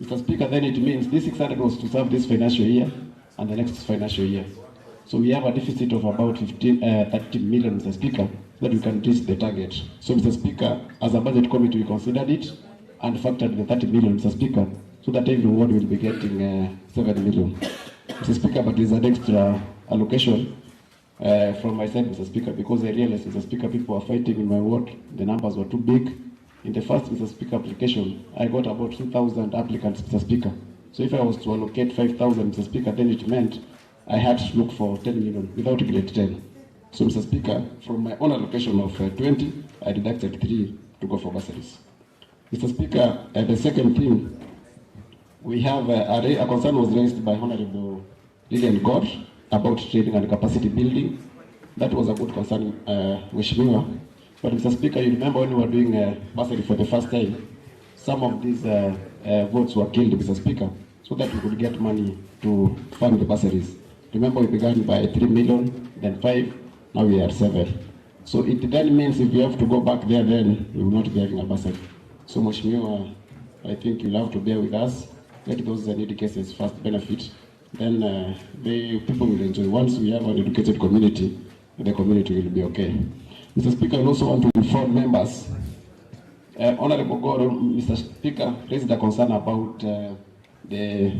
Mr. Speaker, then it means this 600 was to serve this financial year and the next financial year. So we have a deficit of about 30 million, Mr. Speaker, so that we can reach the target. So, Mr. Speaker, as a budget committee, we considered it and factored the 30 million, Mr. Speaker, so that every ward will be getting 7 million. Mr. Speaker, but there's an extra allocation from my side, Mr. Speaker, because I realized, Mr. Speaker, people are fighting in my ward. The numbers were too big. In the first, Mr. Speaker, application, I got about 2,000 applicants, Mr. Speaker. So if I was to allocate 5,000, Mr. Speaker, then it meant I had to look for 10 million without grade 10. So, Mr. Speaker, from my own allocation of 20, I deducted 3 to go for bursaries. Mr. Speaker, the second thing, we have a concern was raised by Honorable Lillian God about training and capacity building. That was a good concern, Mheshimiwa. But Mr. Speaker, you remember when we were doing bursary for the first time, some of these votes were killed, Mr. Speaker, so that we could get money to fund the bursaries. Remember, we began by 3 million, then 5, now we are at 7. So it then means if we have to go back there, then we will not be having a bursary. So, Mheshimiwa, I think you'll have to bear with us. Let those needy cases first benefit. Then the people will enjoy. Once we have an educated community, the community will be okay. Mr. Speaker, I also want to inform members. Honorable Goro, Mr. Speaker, raised a concern about the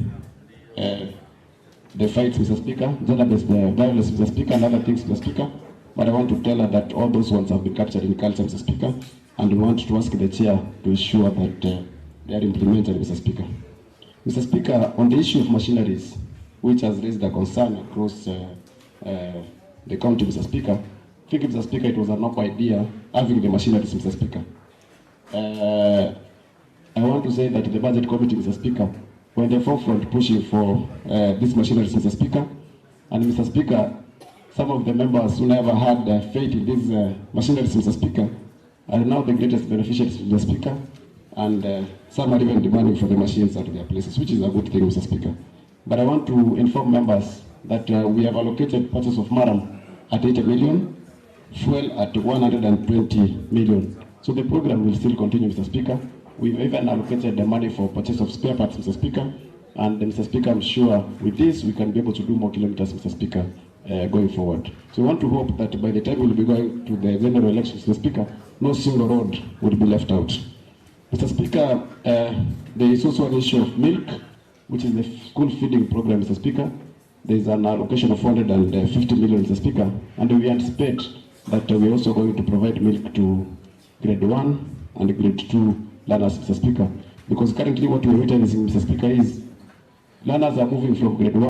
the fights, Mr. Speaker, gender-based violence, Mr. Speaker, and other things, Mr. Speaker. But I want to tell her that all those ones have been captured in culture, Mr. Speaker, and we want to ask the chair to ensure that they are implemented, Mr. Speaker. Mr. Speaker, on the issue of machineries, which has raised a concern across the county, Mr. Speaker, I think, Mr. Speaker, it was a noble idea having the machineries, Mr. Speaker. I want to say that the budget committee, Mr. Speaker, were in the forefront pushing for these machineries, Mr. Speaker. And Mr. Speaker, some of the members who never had faith in these machineries, Mr. Speaker, are now the greatest beneficiaries, Mr. Speaker. And some are even demanding for the machines at their places, which is a good thing, Mr. Speaker. But I want to inform members that we have allocated purchase of maram at 80 million, fuel at 120 million. So the program will still continue, Mr. Speaker. We've even allocated the money for purchase of spare parts, Mr. Speaker. And Mr. Speaker, I'm sure with this we can be able to do more kilometers, Mr. Speaker, going forward. So we want to hope that by the time we'll be going to the general elections, Mr. Speaker, no single road would be left out. Mr. Speaker, there is also an issue of milk, which is the school feeding program, Mr. Speaker. There is an allocation of 450 million, Mr. Speaker, and we anticipate that we're also going to provide milk to grade 1 and grade 2 learners, Mr. Speaker. Because currently what we're witnessing, Mr. Speaker, is learners are moving from grade 1